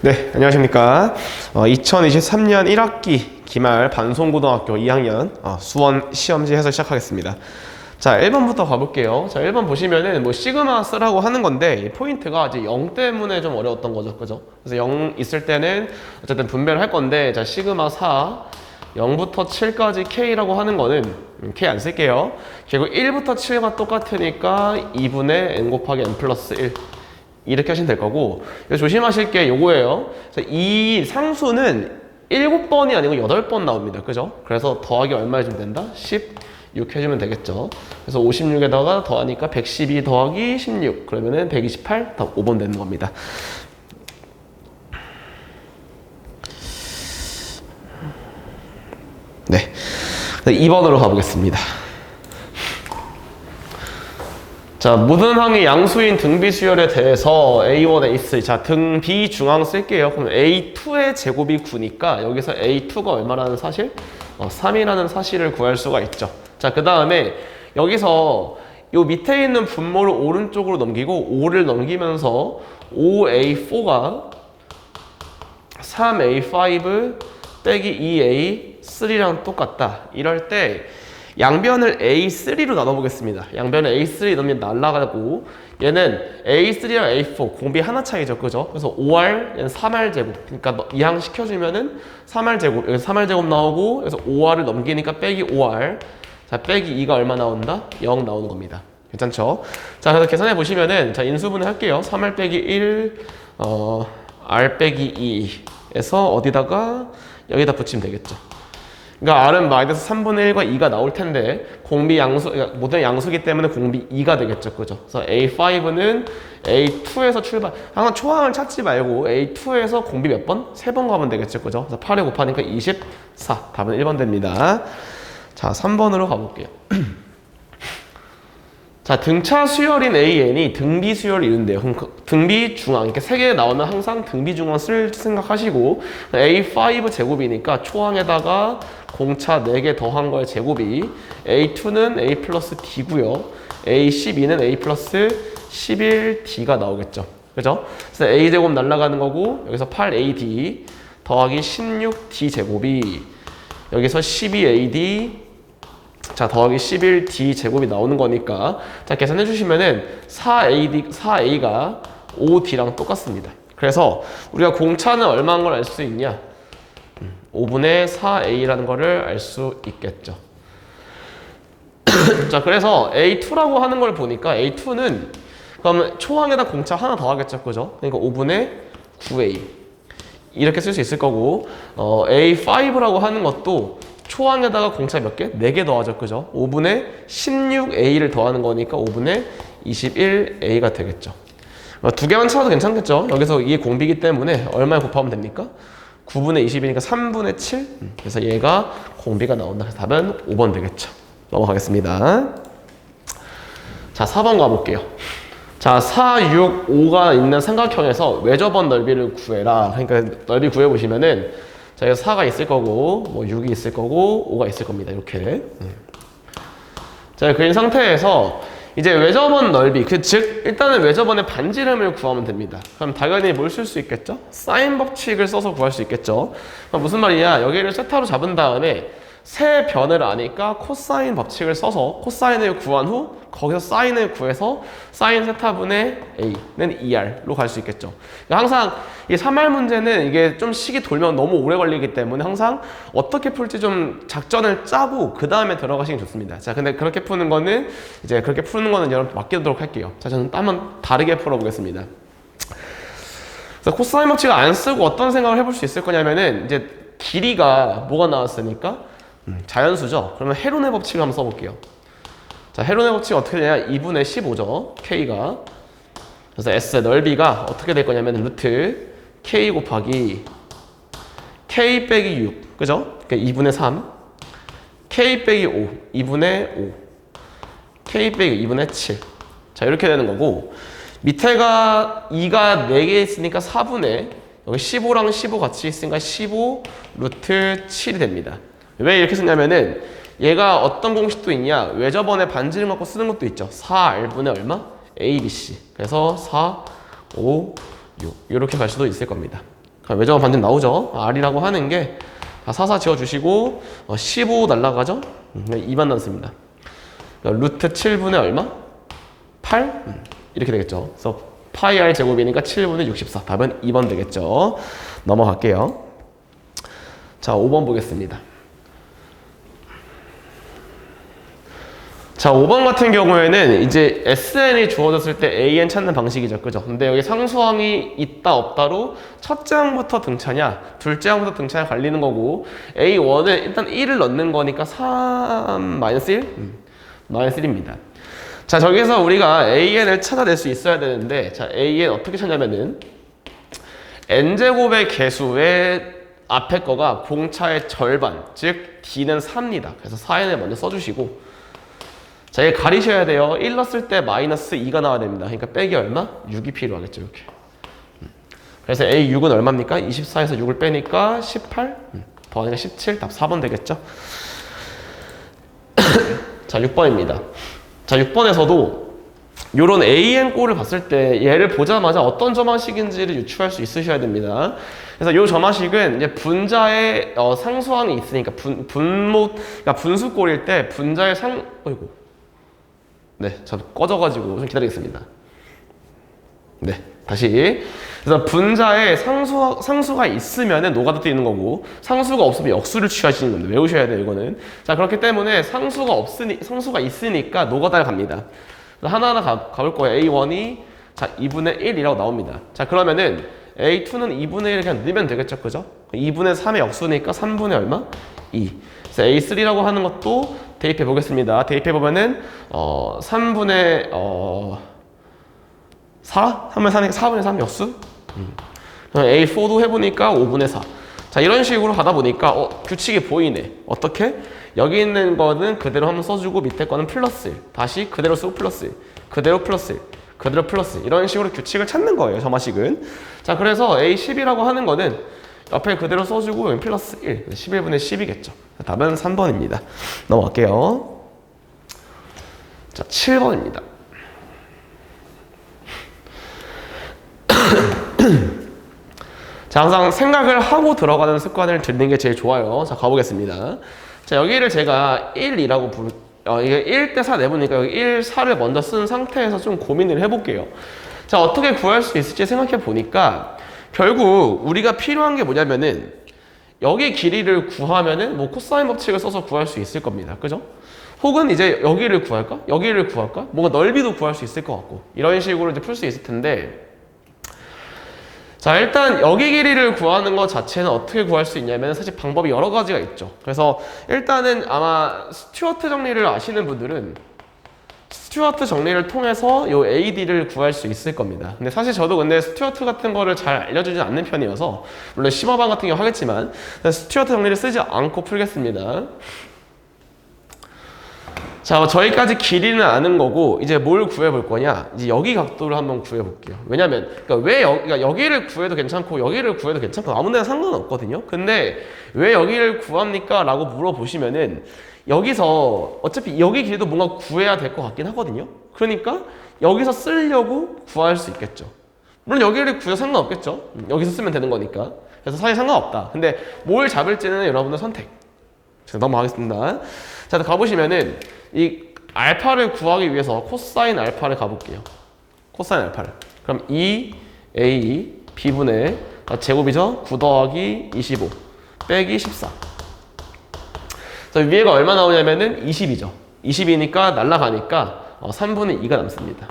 네, 안녕하십니까. 2023년 1학기 기말 반송고등학교 2학년 수원 시험지 해설 시작하겠습니다. 자, 1번부터 가볼게요. 자, 1번 보시면은 뭐 시그마 쓰라고 하는 건데 이 포인트가 이제 0 때문에 좀 어려웠던 거죠. 그죠? 그래서 0 있을 때는 어쨌든 분배를 할 건데, 자, 시그마 4 0부터 7까지 K라고 하는 거는 K 안 쓸게요. 결국 1부터 7과 똑같으니까 2분의 N 곱하기 N 플러스 1 이렇게 하시면 될 거고, 조심하실 게 요거예요. 이 상수는 7번이 아니고 8번 나옵니다. 그죠? 그래서 더하기 얼마 해주면 된다? 16 해주면 되겠죠. 그래서 56에다가 더하니까 112 더하기 16 그러면은 128 더 5번 되는 겁니다. 네, 2번으로 가보겠습니다. 자, 모든 항의 양수인 등비 수열에 대해서 A1, A3, 자, 등비 중앙 쓸게요. 그럼 A2의 제곱이 9니까 여기서 A2가 얼마라는 사실? 3이라는 사실을 구할 수가 있죠. 자, 그 다음에 여기서 요 밑에 있는 분모를 오른쪽으로 넘기고 5를 넘기면서 5A4가 3A5 빼기 2A3랑 똑같다. 이럴 때 양변을 A3로 나눠보겠습니다. 양변을 A3 넣으면 날라가고, 얘는 A3랑 A4 공비 하나 차이죠. 그죠? 그래서 5R, 얘는 3R 제곱. 그러니까 이항 시켜주면은 3R 제곱. 여기 3R 제곱 나오고, 그래서 5R을 넘기니까 빼기 5R. 자, 빼기 2가 얼마 나온다? 0 나오는 겁니다. 괜찮죠? 자, 그래서 계산해 보시면은, 자, 인수분해 할게요. 3R 빼기 1, R 빼기 2에서 어디다가 여기다 붙이면 되겠죠. 그러니까 R은 마이너스 3분의 1과 2가 나올 텐데, 공비 양수, 그러니까 모든 양수기 때문에 공비 2가 되겠죠. 그죠? 그래서 A5는 A2에서 출발, 항상 초항을 찾지 말고 A2에서 공비 몇 번? 3번 가면 되겠죠. 그죠? 그래서 8에 곱하니까 24. 답은 1번 됩니다. 자, 3번으로 가볼게요. 자, 등차 수열인 AN이 등비 수열을 이룬대요. 등비 중앙, 이렇게 3개 나오면 항상 등비 중앙 쓸 생각하시고, A5 제곱이니까 초항에다가 공차 4개 더한 거의 제곱이, A2는 A 플러스 D고요. A12는 A 플러스 11D가 나오겠죠. 그죠? 그래서 A 제곱 날라가는 거고, 여기서 8AD 더하기 16D 제곱이, 여기서 12AD 자, 더하기 11D 제곱이 나오는 거니까, 자, 계산해 주시면은 4A가 5D랑 똑같습니다. 그래서 우리가 공차는 얼마인 걸 알 수 있냐? 5분의 4A라는 거를 알 수 있겠죠. 자, 그래서 A2라고 하는 걸 보니까 A2는 그러면 초항에다 공차 하나 더 하겠죠. 그죠? 그러니까 5분의 9A 이렇게 쓸 수 있을 거고, A5라고 하는 것도 초항에다가 공차 몇 개? 4개 더하죠. 그죠? 5분의 16A를 더하는 거니까 5분의 21A가 되겠죠. 2개만 찾아도 괜찮겠죠? 여기서 이게 공비기 때문에 얼마에 곱하면 됩니까? 9분의 20이니까 3분의 7? 그래서 얘가 공비가 나온다. 그래서 답은 5번 되겠죠. 넘어가겠습니다. 자, 4번 가볼게요. 자, 4, 6, 5가 있는 삼각형에서 외접원 넓이를 구해라. 그러니까 넓이 구해보시면은, 자, 여기 4가 있을 거고, 뭐 6이 있을 거고, 5가 있을 겁니다. 이렇게. 자, 그린 상태에서 이제 외접원 넓이, 즉 일단은 외접원의 반지름을 구하면 됩니다. 그럼 당연히 뭘 쓸 수 있겠죠? 사인 법칙을 써서 구할 수 있겠죠. 그럼 무슨 말이냐? 여기를 세타로 잡은 다음에 세 변을 아니까 코사인 법칙을 써서 코사인을 구한 후 거기서 사인을 구해서 사인 세타분의 A는 2R로 갈 수 있겠죠. 항상 이 3R 문제는 이게 좀 식이 돌면 너무 오래 걸리기 때문에 항상 어떻게 풀지 좀 작전을 짜고 그 다음에 들어가시는 게 좋습니다. 자, 근데 그렇게 푸는 거는 여러분 맡기도록 할게요. 자, 저는 한번 다르게 풀어보겠습니다. 그래서 코사인 법칙을 안 쓰고 어떤 생각을 해볼 수 있을 거냐면은, 이제 길이가 뭐가 나왔으니까 자연수죠. 그러면 헤론의 법칙을 한번 써볼게요. 자, 헤론의 법칙이 어떻게 되냐? 2분의 15죠. K가. 그래서 S의 넓이가 어떻게 될 거냐면 루트 K 곱하기 K 빼기 6. 그죠? 그러니까 2분의 3. K 빼기 5. 2분의 5. K 빼기 2분의 7. 자, 이렇게 되는 거고, 밑에가 2가 4개 있으니까 4분의, 여기 15랑 15 같이 있으니까 15 루트 7이 됩니다. 왜 이렇게 쓰냐면은, 얘가 어떤 공식도 있냐? 외접원의 반지름 갖고 쓰는 것도 있죠. 4R분의 얼마? ABC. 그래서 4, 5, 6 이렇게 갈 수도 있을 겁니다. 외접한 반증 나오죠. R이라고 하는 게 44 지워주시고 15 날라가죠. 2만 남습니다. 루트 7분의 얼마? 8? 이렇게 되겠죠. 그래서 파이 R 제곱이니까 7분의 64. 답은 2번 되겠죠. 넘어갈게요. 자, 5번 보겠습니다. 자, 5번 같은 경우에는 이제 SN이 주어졌을 때 AN 찾는 방식이죠. 그죠? 근데 여기 상수항이 있다 없다로 첫째 항부터 등차냐, 둘째 항부터 등차냐 갈리는 거고, A1은 일단 1을 넣는 거니까 3-1? -1입니다. 자, 저기서 우리가 AN을 찾아낼 수 있어야 되는데, 자, AN 어떻게 찾냐면은, N제곱의 개수의 앞에 거가 공차의 절반, 즉, D는 4입니다. 그래서 4N을 먼저 써주시고, 자, 얘 가리셔야 돼요. 1 넣었을 때 -2가 나와야 됩니다. 그러니까 빼기 얼마? 6이 필요하겠죠, 이렇게. 그래서 A6은 얼마입니까? 24에서 6을 빼니까 18? 더하니까 17? 답 4번 되겠죠? 자, 6번입니다. 자, 6번에서도 요런 AN 꼴을 봤을 때 얘를 보자마자 어떤 점화식인지를 유추할 수 있으셔야 됩니다. 그래서 요 점화식은 이제 분자의 상수항이 있으니까 그러니까 분수꼴일 때 분자의 어이구. 네, 저 꺼져가지고 좀 기다리겠습니다. 네, 다시. 그래서 분자에 상수가 있으면은 노가다 뛰는 거고, 상수가 없으면 역수를 취하시는 겁니다. 외우셔야 돼요, 이거는. 자, 그렇기 때문에 상수가 있으니까 노가다를 갑니다. 하나하나 가볼 거예요. A1이, 자, 2분의 1이라고 나옵니다. 자, 그러면은 A2는 2분의 1을 그냥 넣으면 되겠죠, 그죠? 2분의 3의 역수니까 3분의 얼마? 2. 그래서 A3라고 하는 것도 대입해 보겠습니다. 대입해 보면은 3분의 4? 3분의 4니까 4분의 3 역수? A4도 해보니까 5분의 4. 자, 이런 식으로 가다 보니까 규칙이 보이네. 어떻게? 여기 있는 거는 그대로 한번 써주고 밑에 거는 플러스 1. 다시 그대로 쓰고 플러스 1. 그대로 플러스 1. 그대로 플러스 1. 이런 식으로 규칙을 찾는 거예요, 점화식은. 자, 그래서 A10이라고 하는 거는 옆에 그대로 써주고 여기 플러스 1. 11분의 10이겠죠. 답은 3번입니다. 넘어갈게요. 자, 7번입니다. 자, 항상 생각을 하고 들어가는 습관을 들이는 게 제일 좋아요. 자, 가보겠습니다. 자, 여기를 제가 1이라고 이게 1대 4 내보니까 여기 1, 4를 먼저 쓴 상태에서 좀 고민을 해볼게요. 자, 어떻게 구할 수 있을지 생각해 보니까 결국 우리가 필요한 게 뭐냐면은 여기 길이를 구하면은 뭐 코사인 법칙을 써서 구할 수 있을 겁니다. 그죠? 혹은 이제 여기를 구할까? 여기를 구할까? 뭔가 넓이도 구할 수 있을 것 같고 이런 식으로 이제 풀 수 있을 텐데, 자, 일단 여기 길이를 구하는 것 자체는 어떻게 구할 수 있냐면 사실 방법이 여러 가지가 있죠. 그래서 일단은 아마 스튜어트 정리를 아시는 분들은 스튜어트 정리를 통해서 요 AD를 구할 수 있을 겁니다. 근데 사실 저도 근데 스튜어트 같은 거를 잘 알려주지 않는 편이어서 물론 심화반 같은 경우 하겠지만 스튜어트 정리를 쓰지 않고 풀겠습니다. 자, 저희까지 길이는 아는 거고 이제 뭘 구해볼 거냐? 이제 여기 각도를 한번 구해볼게요. 왜냐면 그러니까 여기를 구해도 괜찮고 여기를 구해도 괜찮고 아무 데나 상관없거든요. 근데 왜 여기를 구합니까? 라고 물어보시면은 여기서 어차피 여기 길이도 뭔가 구해야 될 것 같긴 하거든요. 그러니까 여기서 쓰려고 구할 수 있겠죠. 물론 여기를 구해도 상관없겠죠. 여기서 쓰면 되는 거니까. 그래서 사실 상관없다. 근데 뭘 잡을지는 여러분의 선택. 자, 넘어가겠습니다. 자, 가보시면은 이 알파를 구하기 위해서 코사인 알파를 가볼게요. 코사인 알파를. 그럼 2a b분의 제곱이죠? 9 더하기 25 빼기 14. 자, 위에가 얼마 나오냐면은 20이죠. 20이니까 날라가니까 3분의 2가 남습니다.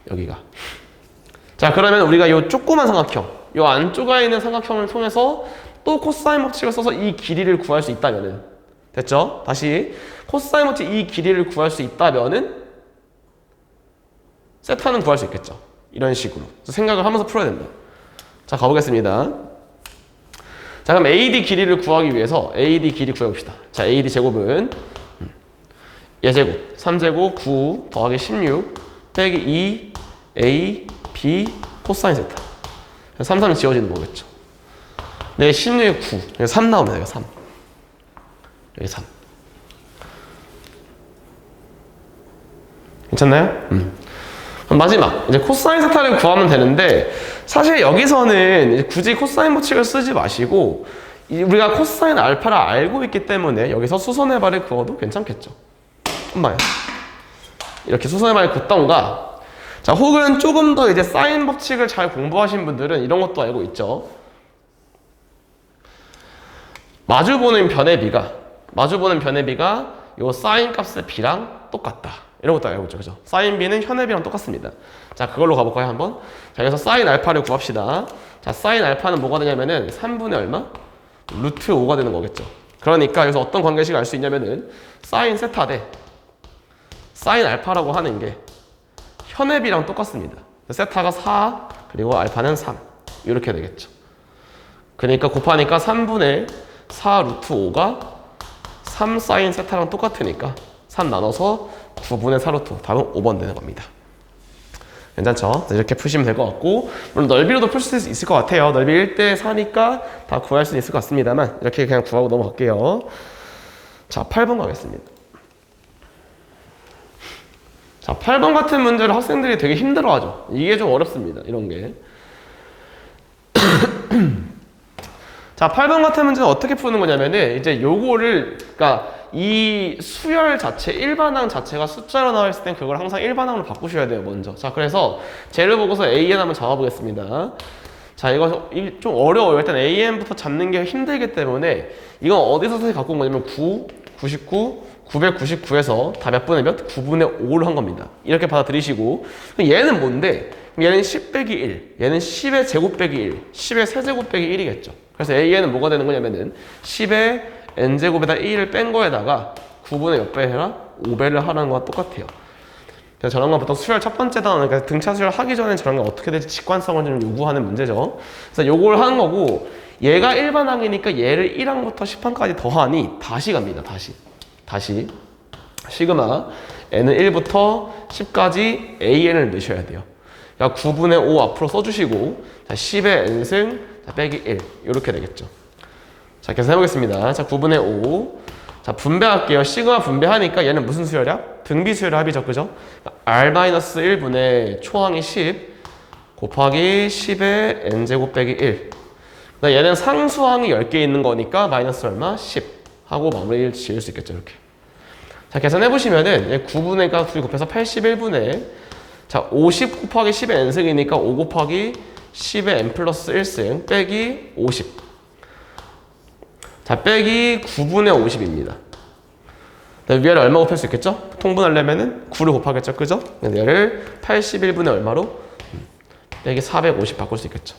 여기가. 자, 그러면 우리가 이 조그만 삼각형, 이 안쪽에 있는 삼각형을 통해서 또 코사인 법칙을 써서 이 길이를 구할 수 있다면은, 됐죠? 다시 코사인 법칙 이 길이를 구할 수 있다면은 세타는 구할 수 있겠죠. 이런 식으로 생각을 하면서 풀어야 된다. 자, 가보겠습니다. 자, 그럼 AD 길이를 구하기 위해서 AD 길이 구해봅시다. 자, AD 제곱은 예제곱 3제곱 9 더하기 16 빼기 2A B 코사인 세타. 3, 3이 지워지는 거겠죠. 네, 16에 9 여기 3 나오면 돼요. 3 여기 3 괜찮나요? 그럼 마지막 이제 코사인 세타를 구하면 되는데, 사실 여기서는 이제 굳이 코사인 법칙을 쓰지 마시고 우리가 코사인 알파를 알고 있기 때문에 여기서 수선의 발을 그어도 괜찮겠죠. 엄마야. 이렇게 수선의 발을 긋던가, 자, 혹은 조금 더 이제 사인 법칙을 잘 공부하신 분들은 이런 것도 알고 있죠. 마주보는 변의 비가 요 사인 값의 b랑 똑같다. 이런 것도 알고 있죠. 그죠? 사인 b는 현의 b랑 똑같습니다. 자, 그걸로 가볼까요, 한번? 자, 그래서 사인 알파를 구합시다. 자, 사인 알파는 뭐가 되냐면은 3분의 얼마? 루트 5가 되는 거겠죠. 그러니까 여기서 어떤 관계식을 알 수 있냐면은 사인 세타 대 사인 알파라고 하는 게 현의 b랑 똑같습니다. 세타가 4, 그리고 알파는 3. 이렇게 되겠죠. 그러니까 곱하니까 3분의 4 루트 5가 3 사인 세타랑 똑같으니까 3 나눠서 9분의 4 루트 5. 답은 5번 되는 겁니다. 괜찮죠? 이렇게 푸시면 될 것 같고, 물론 넓이로도 풀 수 있을 것 같아요. 넓이 1대 4니까 다 구할 수 있을 것 같습니다만 이렇게 그냥 구하고 넘어갈게요. 자, 8번 가겠습니다. 자, 8번 같은 문제를 학생들이 되게 힘들어하죠. 이게 좀 어렵습니다. 이런 게. 자, 8번 같은 문제는 어떻게 푸는 거냐면은 이제 요거를, 그러니까 이 수열 자체, 일반항 자체가 숫자로 나와 있을 땐 그걸 항상 일반항으로 바꾸셔야 돼요, 먼저. 자, 그래서 쟤를 보고서 AN 한번 잡아보겠습니다. 자, 이거 좀 어려워요. 일단 AN부터 잡는 게 힘들기 때문에 이건 어디서 선생님이 갖고 온 거냐면 9, 99, 999에서 다 몇 분의 몇? 9분의 5를 한 겁니다. 이렇게 받아들이시고, 얘는 뭔데? 얘는 10 빼기 1, 얘는 10의 제곱 빼기 1, 10의 세제곱 빼기 1이겠죠. 그래서 AN은 뭐가 되는 거냐면은 10의 n제곱에다 1을 뺀 거에다가 9분의 몇 배 해라? 5배를 하라는 거와 똑같아요. 그래서 저런 건 보통 수열 첫 번째 단원, 그러니까 등차 수열 하기 전에 저런 게 어떻게 될지 직관성을 좀 요구하는 문제죠. 그래서 요걸 하는 거고, 얘가 일반항이니까 얘를 1항부터 10항까지 더하니 다시 갑니다. 다시 시그마 n은 1부터 10까지 an을 넣으셔야 돼요. 그러니까 9분의 5 앞으로 써주시고, 자, 10의 n승 빼기 1 이렇게 되겠죠. 자, 계산해보겠습니다. 자, 9분의 5. 자, 분배할게요. 시그마 분배하니까 얘는 무슨 수열이야? 등비 수열의 합이죠. 그죠? r-1분의 초항이 10 곱하기 10의 n제곱 빼기 1. 얘는 상수항이 10개 있는 거니까 마이너스 얼마? 10 하고 마무리를 지을 수 있겠죠. 이렇게. 자, 계산해보시면은 9분의 값 둘이 곱해서 81분의, 자, 50 곱하기 10의 n승이니까 5 곱하기 10의 n 플러스 1승 빼기 50. 자, 빼기 9분의 50입니다. 위에를 얼마 곱할 수 있겠죠? 통분하려면은 9를 곱하겠죠? 그죠? 얘를 81분의 얼마로? 빼기 450 바꿀 수 있겠죠.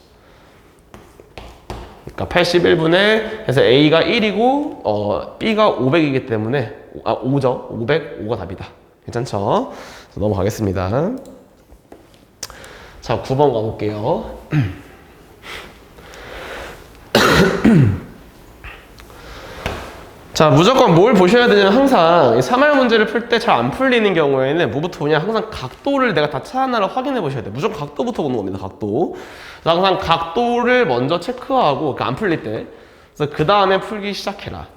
그러니까 81분의, 그래서 A가 1이고, B가 500이기 때문에, 5죠? 500, 5가 답이다. 괜찮죠? 넘어가겠습니다. 자, 9번 가볼게요. 자, 무조건 뭘 보셔야 되냐면 항상 3할 문제를 풀 때 잘 안 풀리는 경우에는 뭐부터 보냐, 항상 각도를 내가 다 찾았나를 확인해 보셔야 돼요. 무조건 각도부터 보는 겁니다. 각도. 항상 각도를 먼저 체크하고, 그러니까 안 풀릴 때. 그래서 그 다음에 풀기 시작해라.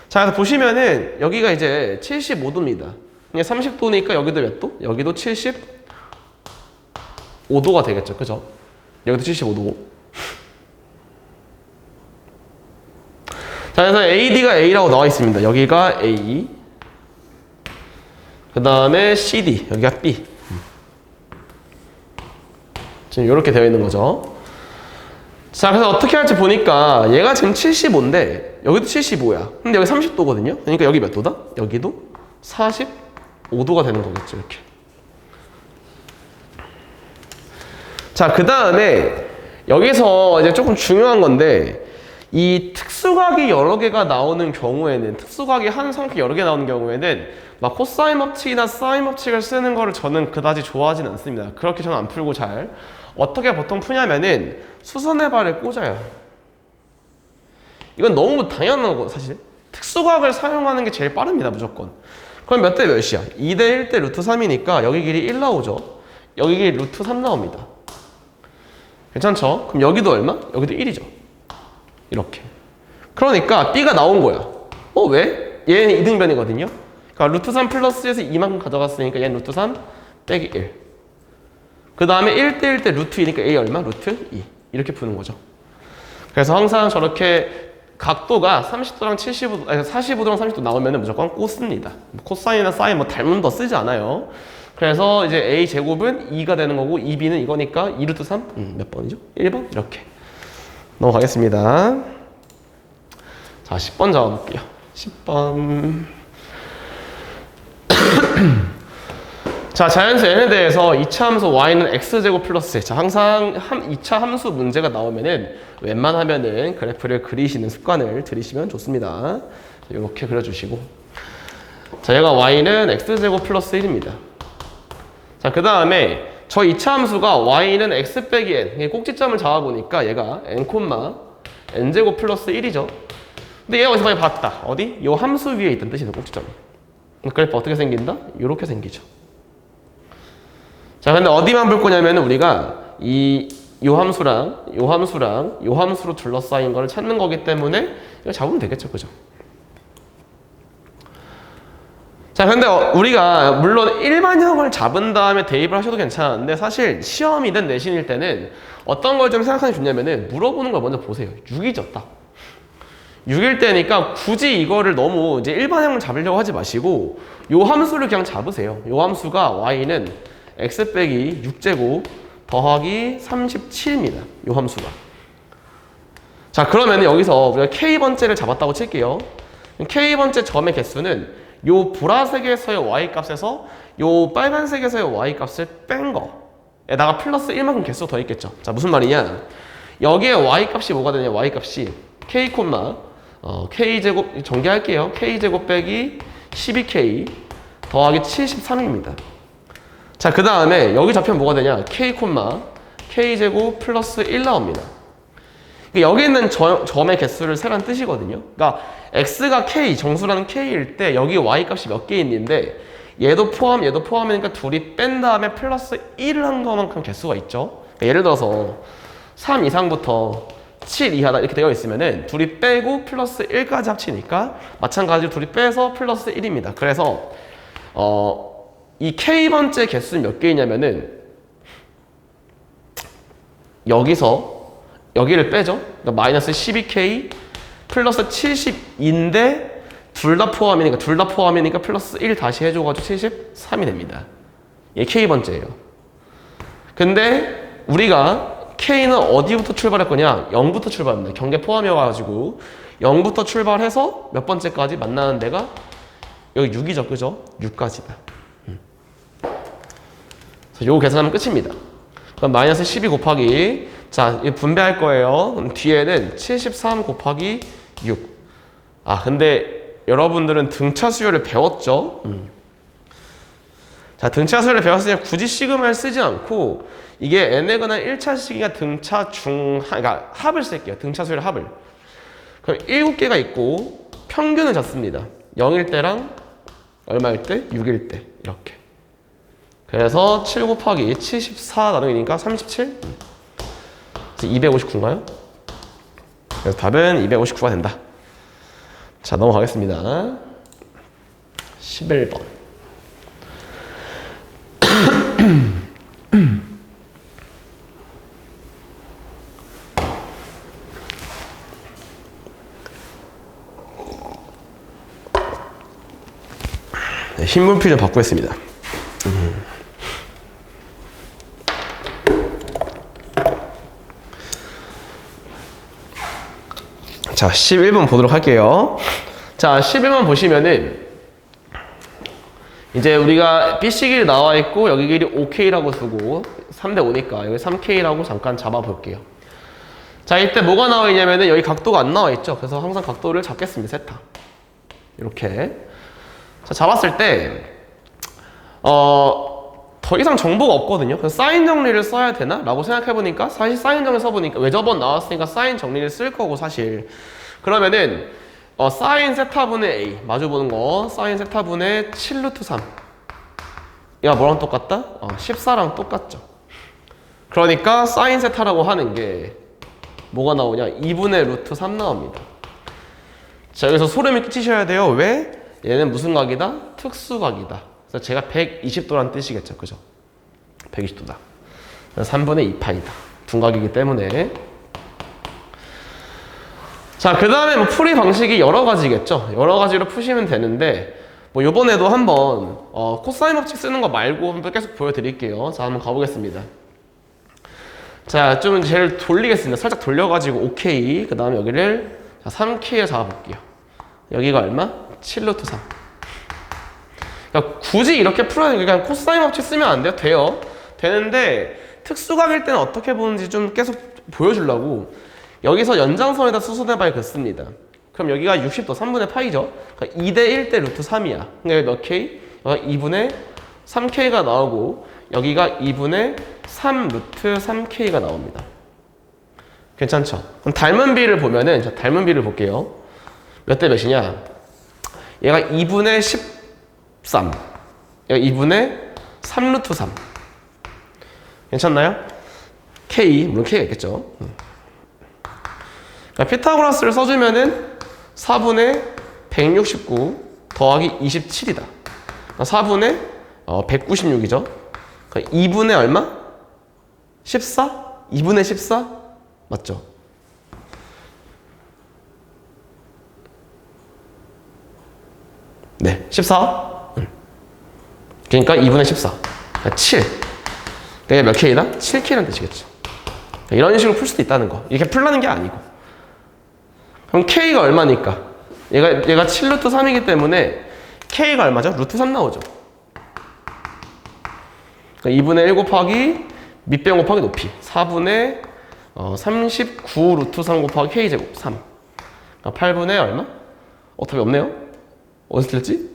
자, 그래서 보시면은 여기가 이제 75도입니다. 30도니까 여기도 몇 도? 여기도 75도가 되겠죠. 그죠? 여기도 75도. 자, 그래서 AD가 A라고 나와 있습니다. 여기가 A. 그 다음에 CD. 여기가 B. 지금 이렇게 되어 있는 거죠. 자, 그래서 어떻게 할지 보니까 얘가 지금 75인데 여기도 75야. 근데 여기 30도거든요. 그러니까 여기 몇 도다? 여기도 45도가 되는 거겠죠. 이렇게. 자, 그 다음에 여기서 이제 조금 중요한 건데, 이 특수각이 여러 개가 나오는 경우에는, 특수각이 한 상표 여러 개 나오는 경우에는 막 코사인 법칙이나 사인 법칙을 쓰는 거를 저는 그다지 좋아하진 않습니다. 그렇게 저는 안 풀고 잘. 어떻게 보통 푸냐면은 수선의 발을 꽂아요. 이건 너무 당연한 거 사실. 특수각을 사용하는 게 제일 빠릅니다. 무조건. 그럼 몇 대 몇이야? 2대 1대 루트 3이니까 여기 길이 1 나오죠. 여기 길이 루트 3 나옵니다. 괜찮죠? 그럼 여기도 얼마? 여기도 1이죠. 이렇게. 그러니까 B가 나온 거야. 왜? 얘는 이등변이거든요. 그러니까 루트 3 플러스에서 이만큼 가져갔으니까 얘는 루트 3 빼기 1. 그 다음에 1대1 때 루트 2니까 A 얼마? 루트 2. 이렇게 푸는 거죠. 그래서 항상 저렇게 각도가 30도랑 75도, 아니 45도랑 30도 나오면 무조건 꼬습니다. 코사인이나 사인 뭐 닮은 더 쓰지 않아요. 그래서 이제 A 제곱은 2가 되는 거고 2B는 이거니까 2루트 3? 몇 번이죠? 1번? 이렇게. 넘어가겠습니다. 자, 10번 잡아볼게요. 10번. 자, 자연수 n에 대해서 2차 함수 y는 x제곱 플러스 자, 항상 2차 함수 문제가 나오면은 웬만하면은 그래프를 그리시는 습관을 들이시면 좋습니다. 이렇게 그려주시고 자, 얘가 y는 x제곱 플러스 1입니다. 자, 그 다음에 저 2차 함수가 y는 x 빼기 n 꼭지점을 잡아보니까 얘가 n, n제곱 플러스 1이죠. 근데 얘가 어디서 많이 봤다. 어디? 요 함수 위에 있던 뜻이죠, 꼭지점이. 그래프 어떻게 생긴다? 이렇게 생기죠. 자, 근데 어디만 볼 거냐면 우리가 요 함수랑 요 함수로 둘러싸인 거를 찾는 거기 때문에 이거 잡으면 되겠죠, 그죠? 자, 근데 우리가 물론 일반형을 잡은 다음에 대입을 하셔도 괜찮은데 사실 시험이든 내신일 때는 어떤 걸 좀 생각하는 게 좋냐면은 물어보는 걸 먼저 보세요. 6이죠, 딱. 6일 때니까 굳이 이거를 너무 이제 일반형을 잡으려고 하지 마시고 요 함수를 그냥 잡으세요. 요 함수가 y는 x 빼기 6제곱 더하기 37입니다. 요 함수가. 자, 그러면 여기서 우리가 k번째를 잡았다고 칠게요. k번째 점의 개수는 요 보라색에서의 y값에서 요 빨간색에서의 y값을 뺀 거에다가 플러스 1만큼 개수가 더 있겠죠. 자, 무슨 말이냐? 여기에 y값이 뭐가 되냐? y값이 k, k제곱 전개할게요. k제곱 빼기 12k 더하기 73입니다. 자, 그 다음에 여기 좌표는 뭐가 되냐? k제곱 플러스 1 나옵니다. 여기 있는 점의 개수를 세라는 뜻이거든요. 그러니까 x가 k, 정수라는 k일 때 여기 y값이 몇 개 있는데 얘도 포함이니까 둘이 뺀 다음에 플러스 1을 한 것만큼 개수가 있죠. 그러니까 예를 들어서 3 이상부터 7 이하다 이렇게 되어 있으면은 둘이 빼고 플러스 1까지 합치니까 마찬가지로 둘이 빼서 플러스 1입니다. 그래서 이 k번째 개수는 몇 개이냐면은 여기를 빼죠. 그러니까 마이너스 12k 플러스 70인데 둘 다 포함이니까 플러스 1 다시 해줘가지고 73이 됩니다. 이게 k번째예요. 근데 우리가 K는 어디부터 출발할 거냐? 0부터 출발합니다. 경계 포함이어가지고 0부터 출발해서 몇 번째까지 만나는 데가 여기 6이죠, 그죠? 6까지다. 요거 계산하면 끝입니다. 그럼 마이너스 12 곱하기 자, 이거 분배할 거예요. 그럼 뒤에는 73 곱하기 6. 아, 근데 여러분들은 등차 수열을 배웠죠? 자, 등차 수열을 배웠으니까 굳이 시그마를 쓰지 않고 이게 n에 관한 1차 시기가 등차 그러니까 합을 쓸게요. 등차 수열 합을. 그럼 7개가 있고 평균을 잡습니다. 0일 때랑 얼마일 때? 6일 때. 이렇게. 그래서 7 곱하기 74 나누기니까 37? 그래서 259인가요? 그래서 답은 259가 된다. 자, 넘어가겠습니다. 11번. 네, 흰문필 좀 바꾸겠습니다. 자, 11번 보도록 할게요. 자, 11번 보시면은 이제 우리가 B식이 나와 있고 여기 길이 5K라고 쓰고 3대 5니까 여기 3K라고 잠깐 잡아 볼게요. 자, 이때 뭐가 나와 있냐면은 여기 각도가 안 나와 있죠. 그래서 항상 각도를 잡겠습니다. 세타. 이렇게. 자, 잡았을 때 더 이상 정보가 없거든요. 그래서 사인 정리를 써야 되나? 라고 생각해보니까 사실 사인 정리 써보니까 왜 저번 나왔으니까 사인 정리를 쓸 거고 사실 그러면은 사인 세타분의 A 마주보는 거 사인 세타분의 7루트 3 얘가 뭐랑 똑같다? 14랑 똑같죠. 그러니까 사인 세타라고 하는 게 뭐가 나오냐? 2분의 루트 3 나옵니다. 자, 여기서 소름이 끼치셔야 돼요. 왜? 얘는 무슨 각이다? 특수각이다. 그래서 제가 120도라는 뜻이겠죠. 그죠? 120도다. 3분의 2파이다. 둔각이기 때문에. 자, 그 다음에 뭐 풀이 방식이 여러 가지겠죠. 여러 가지로 푸시면 되는데, 뭐 요번에도 한번 코사인 법칙 쓰는 거 말고 한번 계속 보여드릴게요. 자, 한번 가보겠습니다. 자, 좀 제일 돌리겠습니다. 살짝 돌려가지고 오케이. 그 다음에 여기를 3K에 잡아볼게요. 여기가 얼마? 7루트 3. 그러니까 굳이 이렇게 풀어야 돼요. 그냥 코사인 법칙 쓰면 안 돼요? 돼요. 되는데 특수각일 때는 어떻게 보는지 좀 계속 보여주려고 여기서 연장선에다 수선해봐야 긋습니다. 그럼 여기가 60도 3분의 파이죠. 그러니까 2대 1대 루트 3이야. 그러니까 몇 K? 여기가 2분의 3K가 나오고 여기가 2분의 3 루트 3K가 나옵니다. 괜찮죠? 그럼 닮은 비를 보면은 자, 닮은 비를 볼게요. 몇 대 몇이냐? 얘가 2분의 13. 얘가 2분의 3 루트 3. 괜찮나요? K, 물론 K가 있겠죠. 그러니까 피타고라스를 써주면은 4분의 169 더하기 27이다. 그러니까 4분의 196이죠. 그러니까 2분의 얼마? 14? 2분의 14? 맞죠? 네, 14. 그러니까 2분의 14. 그러니까 7. 그러니까 몇 K다? 7K라는 뜻이겠죠. 그러니까 이런 식으로 풀 수도 있다는 거. 이렇게 풀라는 게 아니고. 그럼 K가 얼마니까? 얘가 7루트 3이기 때문에 K가 얼마죠? 루트 3 나오죠. 그러니까 2분의 1 곱하기 밑변 곱하기 높이 4분의 39 루트 3 곱하기 K제곱 3. 그러니까 8분의 얼마? 답이 없네요. 어디서 틀렸지?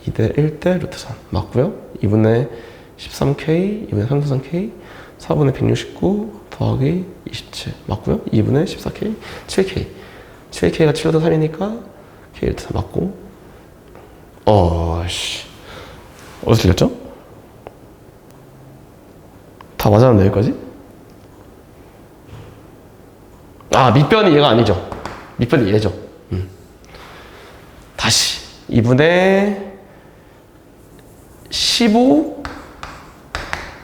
2대 1대 루트 3 맞고요. 2분의 13K, 2분의 33K, 4분의 169 더하기 27 맞고요. 2분의 14K, 7K. 7K가 7루트 3이니까 K 루트 3 맞고. 어디서 틀렸죠? 다 맞았는데 여기까지? 밑변이 얘가 아니죠. 밑변이 얘죠. 다시 2분의 15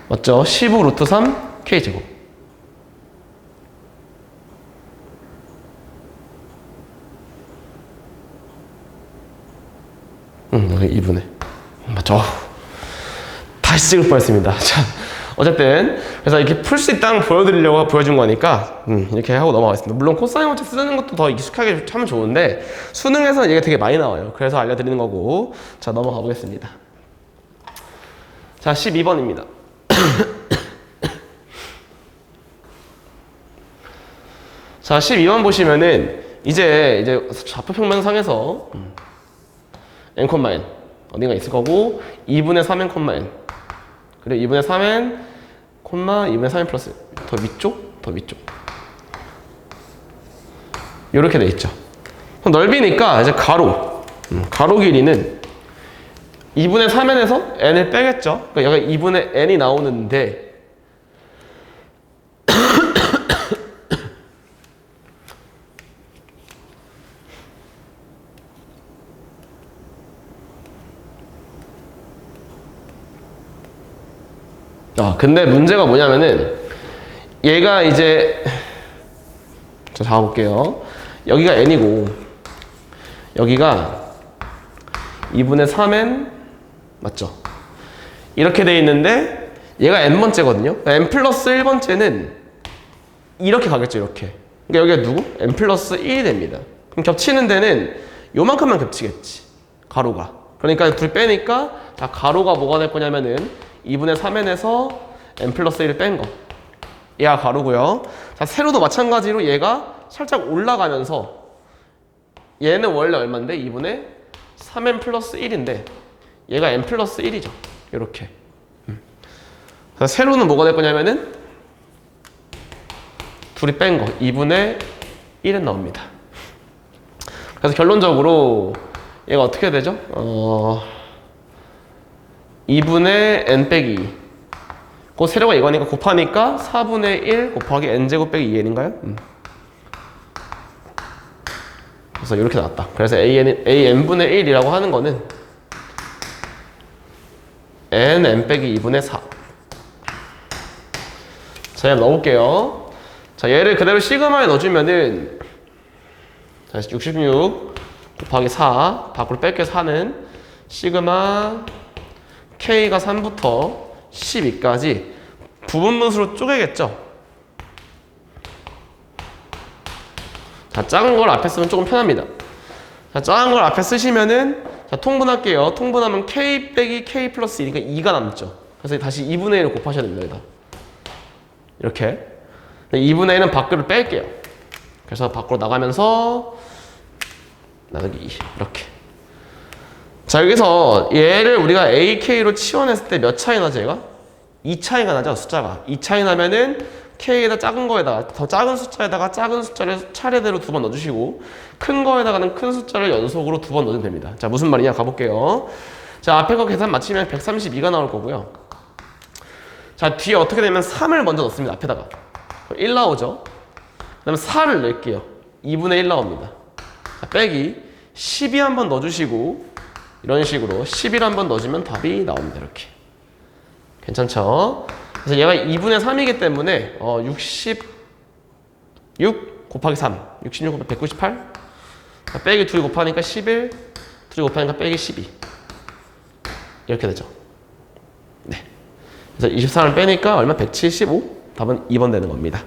맞죠? 15 루트 3 K제곱. 여기 2분의 맞죠? 다시 찍을 뻔했습니다. 자, 어쨌든 그래서 이렇게 풀 수 있다는 걸 보여드리려고 보여준 거니까 이렇게 하고 넘어가겠습니다. 물론 코사인 법칙 쓰는 것도 더 익숙하게 하면 좋은데 수능에서는 얘가 되게 많이 나와요. 그래서 알려드리는 거고. 자, 넘어가 보겠습니다. 자, 12번입니다. 자, 12번 보시면은 이제 좌표 평면상에서 n, n 어딘가 있을 거고 2분의 3n, n 그리고 2분의 3n, 2분의 3n 플러스 더 위쪽 이렇게 돼 있죠. 넓이니까 이제 가로 길이는 2분의 3n에서 n을 빼겠죠. 그러니까 여기 2분의 n이 나오는데 근데 문제가 뭐냐면은 얘가 이제 자, 잡아볼게요. 여기가 n이고 여기가 2분의 3n 맞죠? 이렇게 돼 있는데 얘가 n번째거든요. n 플러스 1번째는 이렇게 가겠죠. 이렇게. 그러니까 여기가 누구? n 플러스 1이 됩니다. 그럼 겹치는 데는 요만큼만 겹치겠지. 가로가. 그러니까 둘 빼니까 자, 가로가 뭐가 될 거냐면은 2분의 3n에서 n 플러스 1을 뺀 거. 얘가 가로고요. 자, 세로도 마찬가지로 얘가 살짝 올라가면서 얘는 원래 얼마인데? 2분의 3n 플러스 1인데 얘가 n 플러스 1이죠. 이렇게. 그래서 세로는 뭐가 될 거냐면은 둘이 뺀 거. 2분의 1은 나옵니다. 그래서 결론적으로 얘가 어떻게 되죠? 2분의 n 빼기 2. 그 세로가 이거니까 곱하니까 4분의 1 곱하기 n제곱 빼기 2n인가요? 그래서 이렇게 나왔다. 그래서 AN분의 1이라고 하는 거는 n 빼기 2분의 4. 자, 얘 넣어볼게요. 자, 얘를 그대로 시그마에 넣어주면은, 자, 66 곱하기 4, 밖으로 뺄게 4는 시그마 K가 3부터 12까지 부분분수로 쪼개겠죠? 자, 작은 걸 앞에 쓰면 조금 편합니다. 자, 작은 걸 앞에 쓰시면은, 자, 통분할게요. 통분하면 K 빼기 K 플러스 2니까 2가 남죠. 그래서 다시 2분의 1을 곱하셔야 됩니다, 여기다. 이렇게. 2분의 1은 밖으로 뺄게요. 그래서 밖으로 나가면서, 나누기 2. 이렇게. 자, 여기서 얘를 우리가 AK로 치환했을 때 몇 차이 나죠, 얘가? 2 차이가 나죠, 숫자가. 2 차이 나면은 K에다 작은 거에다가, 더 작은 숫자에다가 작은 숫자를 차례대로 2번 넣어주시고, 큰 거에다가는 큰 숫자를 연속으로 2번 넣으면 됩니다. 자, 무슨 말이냐? 가볼게요. 자, 앞에 거 계산 맞추면 132가 나올 거고요. 자, 뒤에 어떻게 되면 3을 먼저 넣습니다, 앞에다가. 1 나오죠? 그 다음에 4를 넣을게요. 2분의 1 나옵니다. 자, 빼기 12 한번 넣어주시고, 이런 식으로 11 한번 넣어주면 답이 나옵니다, 이렇게. 괜찮죠? 그래서 얘가 2분의 3이기 때문에 66 곱하기 3, 66 곱하기 198, 빼기 2 곱하니까 11, 2 곱하니까 빼기 12 이렇게 되죠. 네. 그래서 23을 빼니까 얼마? 175. 답은 2번 되는 겁니다.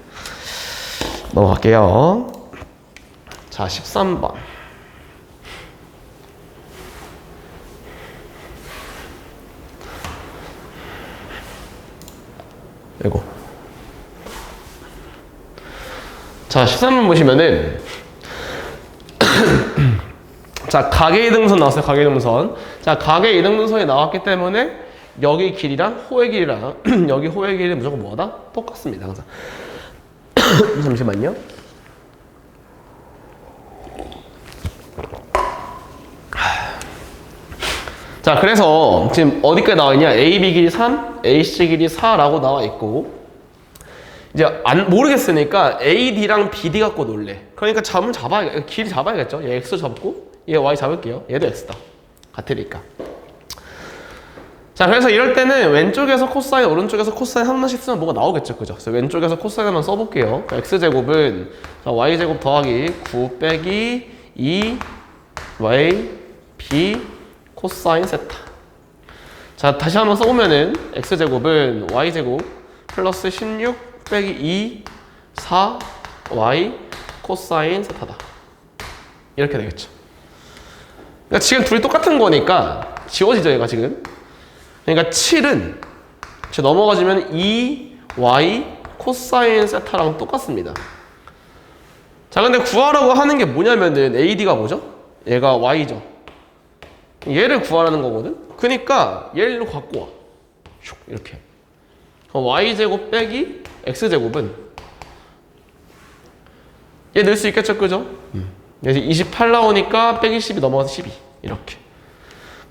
넘어갈게요. 자, 13번. 이거. 자, 13번 보시면은 자, 가계 이등분선 나왔어요. 가계 이등분선. 자, 가계 이등분선이 나왔기 때문에 여기 길이랑 호의 길이랑 여기 호의 길이는 무조건 뭐다? 똑같습니다. 항상. 잠시만요. 자, 그래서 지금 어디까지 나와 있냐? AB 길이 3, AC 길이 4라고 나와 있고, 이제 모르겠으니까 AD랑 BD 갖고 놀래. 그러니까 길이 잡아야겠죠? 얘 X 잡고, 얘 Y 잡을게요. 얘도 X다. 같으니까. 자, 그래서 이럴 때는 왼쪽에서 코사인, 오른쪽에서 코사인 한 번씩 쓰면 뭐가 나오겠죠? 그죠? 그래서 왼쪽에서 코사인 한번 써볼게요. X제곱은 Y제곱 더하기 9 빼기 2 Y B 코사인 세타. 자, 다시 한번 써보면은 X제곱은 Y제곱 플러스 16 빼기 2 4 Y 코사인 세타다. 이렇게 되겠죠. 그러니까 지금 둘이 똑같은 거니까 지워지죠, 얘가 지금. 그러니까 7은 넘어가지면 2Y 코사인 세타랑 똑같습니다. 자, 근데 구하라고 하는 게 뭐냐면은 AD가 뭐죠? 얘가 Y죠. 얘를 구하라는 거거든? 그니까 얘를 갖고 와. 이렇게. Y제곱 빼기 X제곱은 얘 넣을 수 있겠죠? 그죠? 그래서 28 나오니까 빼기 12 넘어가서 12. 이렇게.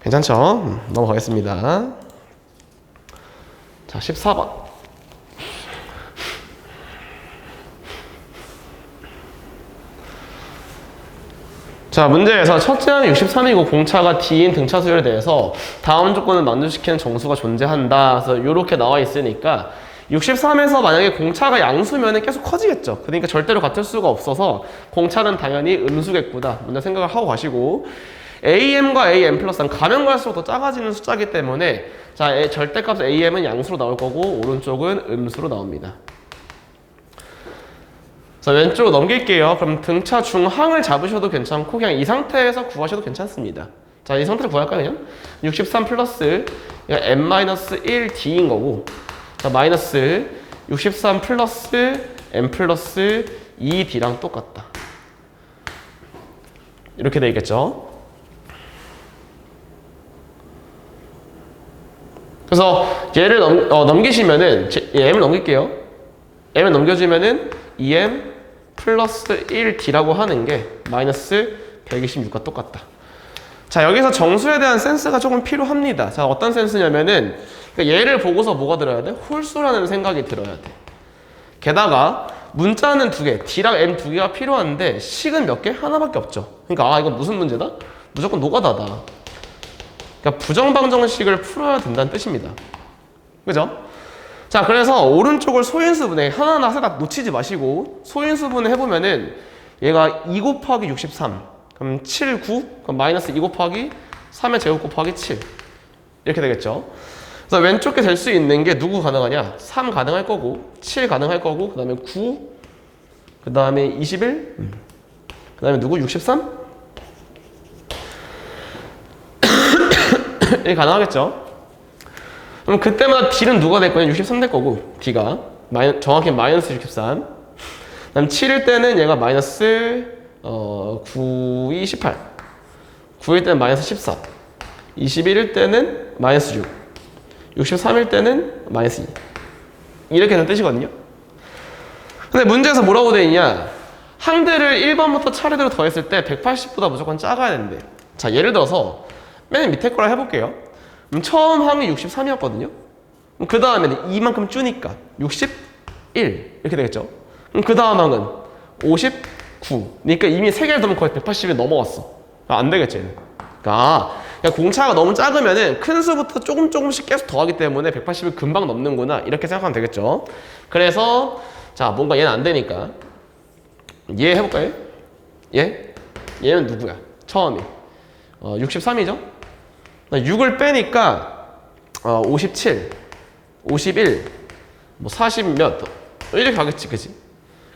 괜찮죠? 넘어가겠습니다. 자, 14번. 자, 문제에서 첫째는 63이고 공차가 D인 등차 수열에 대해서 다음 조건을 만족시키는 정수가 존재한다. 그래서 이렇게 나와 있으니까 63에서 만약에 공차가 양수면은 계속 커지겠죠. 그러니까 절대로 같을 수가 없어서 공차는 당연히 음수겠구나. 먼저 생각을 하고 가시고, AM과 AM 플러스는 가면 갈수록 더 작아지는 숫자이기 때문에 자, 절대값 AM은 양수로 나올 거고 오른쪽은 음수로 나옵니다. 자, 왼쪽으로 넘길게요. 그럼 등차 중항을 잡으셔도 괜찮고 그냥 이 상태에서 구하셔도 괜찮습니다. 자, 이 상태를 구할까요? 그냥 63 플러스 M-1D인 거고, 자, 마이너스 63 플러스 M 플러스 2D랑 똑같다. 이렇게 되겠죠. 그래서 얘를 넘기시면은 M을 넘길게요. M을 넘겨주면은 2M 플러스 1D라고 하는 게 마이너스 126과 똑같다. 자, 여기서 정수에 대한 센스가 조금 필요합니다. 자, 어떤 센스냐면은 그러니까 얘를 보고서 뭐가 들어야 돼? 홀수라는 생각이 들어야 돼. 게다가 문자는 두 개, D랑 M 두 개가 필요한데 식은 몇 개? 하나밖에 없죠. 그러니까 이건 무슨 문제다? 무조건 노가다다. 그러니까 부정방정식을 풀어야 된다는 뜻입니다. 그죠? 자, 그래서 오른쪽을 소인수분해 하나하나 살짝 놓치지 마시고 소인수분해 해보면은 얘가 2 곱하기 63 그럼 7, 9 그럼 마이너스 2 곱하기 3의 제곱 곱하기 7 이렇게 되겠죠. 그래서 왼쪽에 될 수 있는 게 누구 가능하냐? 3 가능할 거고 7 가능할 거고 그 다음에 9 그 다음에 21 그 다음에 누구? 63? 이게 가능하겠죠. 그럼 그때마다 D는 누가 될 거냐? 63 될 거고 D가 정확히 마이너스 63 그 다음 7일 때는 얘가 마이너스 9, 2, 18 9일 때는 마이너스 14 21일 때는 마이너스 6 63일 때는 마이너스 2 이렇게 되는 뜻이거든요. 근데 문제에서 뭐라고 되어 있냐? 항들을 1번부터 차례대로 더했을 때 180보다 무조건 작아야 되는데 자 예를 들어서 맨 밑에 거라 해볼게요. 처음 항이 63이었거든요. 그 다음에는 이만큼 줄니까 61 이렇게 되겠죠. 그 다음 항은 59 그러니까 이미 3개를 더면 거의 180이 넘어갔어. 안 되겠지 얘는. 그러니까 공차가 너무 작으면은 큰 수부터 조금씩 계속 더하기 때문에 180을 금방 넘는구나 이렇게 생각하면 되겠죠. 그래서 자 뭔가 얘는 안 되니까 얘 해볼까요? 얘는 누구야? 처음이 63이죠? 6을 빼니까 57 51 뭐 40 몇 이렇게 가겠지 그치?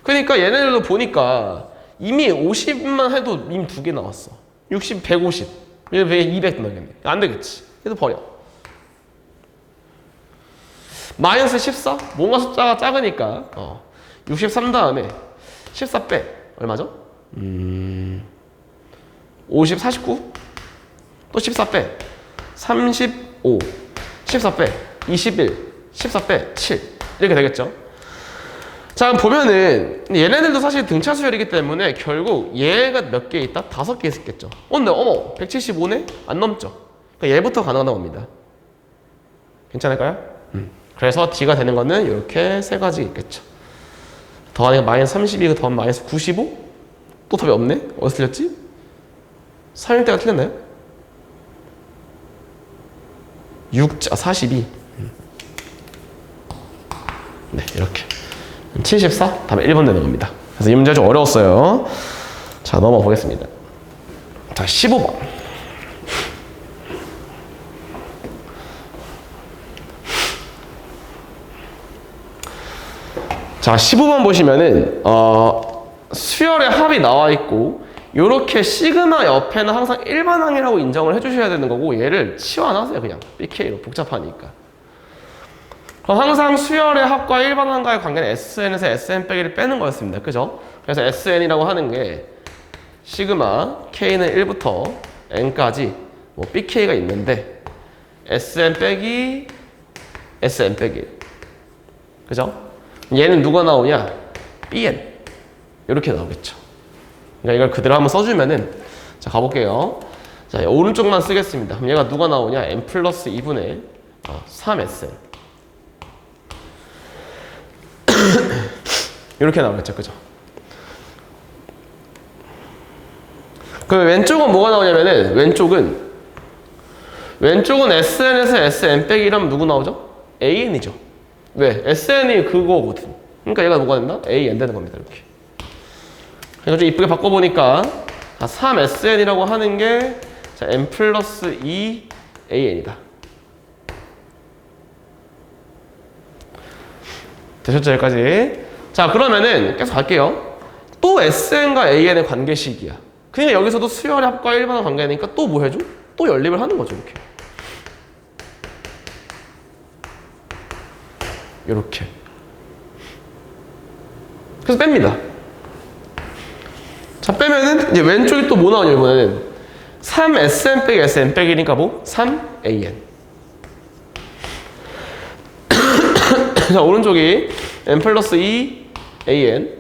그러니까 얘네들도 보니까 이미 50만 해도 이미 2개 나왔어. 60, 150 왜 200 나겠네. 안 되겠지. 얘도 버려. 마이너스 14? 뭔가 숫자가 작으니까 63 다음에 14 빼. 얼마죠? 50, 49? 또 14 빼. 35 14 빼. 21 14 빼. 7 이렇게 되겠죠. 자 그럼 보면은 얘네들도 사실 등차 수열이기 때문에 결국 얘가 몇 개 있다? 5개 있었겠죠. 근데 어머 175네? 안 넘죠. 그러니까 얘부터 가능하다고 봅니다. 괜찮을까요? 그래서 D가 되는 거는 이렇게 세 가지 있겠죠. 더하니까 마이너스 32, 더하면 마이너스 95? 또 답이 없네? 어디서 틀렸지? 3일 때가 틀렸나요? 42 네 이렇게 74 다음에 1번 되는 겁니다. 그래서 이 문제가 좀 어려웠어요. 자 넘어가 보겠습니다. 자 15번 자 15번 보시면은 수열의 합이 나와 있고 요렇게 시그마 옆에는 항상 일반항이라고 인정을 해주셔야 되는 거고 얘를 치환하세요 그냥 BK로 복잡하니까. 그럼 항상 수열의 합과 일반항과의 관계는 SN에서 SN 빼기를 빼는 거였습니다. 그죠? 그래서 SN이라고 하는 게 시그마 K는 1부터 N까지 뭐 BK가 있는데 SN 빼기 SN 빼기 그죠? 얘는 누가 나오냐? BN 이렇게 나오겠죠. 그러니까 이걸 그대로 한번 써주면은 자 가볼게요. 자 오른쪽만 쓰겠습니다. 그럼 얘가 누가 나오냐? N 플러스 2분의 3SN 이렇게 나오겠죠. 그죠? 그럼 왼쪽은 뭐가 나오냐면은 왼쪽은 SN에서 SN 빼기 이러면 누구 나오죠? AN이죠. 왜? SN이 그거거든. 그러니까 얘가 뭐가 된다? AN 되는 겁니다. 이렇게. 그러니까 좀 이쁘게 바꿔보니까 3SN이라고 하는 게 자, N 플러스 2 AN이다. 되셨죠? 여기까지? 자 그러면은 계속 갈게요. 또 SN과 AN의 관계식이야. 그러니까 여기서도 수열의 합과 일반항 관계니까 또 뭐 해줘? 또 연립을 하는 거죠. 이렇게 그래서 뺍니다. 자 빼면은 이제 왼쪽이 또 뭐 나오냐 이번에는 3SN 빼기 SN 빼기니까 뭐? 3AN 자 오른쪽이 N 플러스 2 AN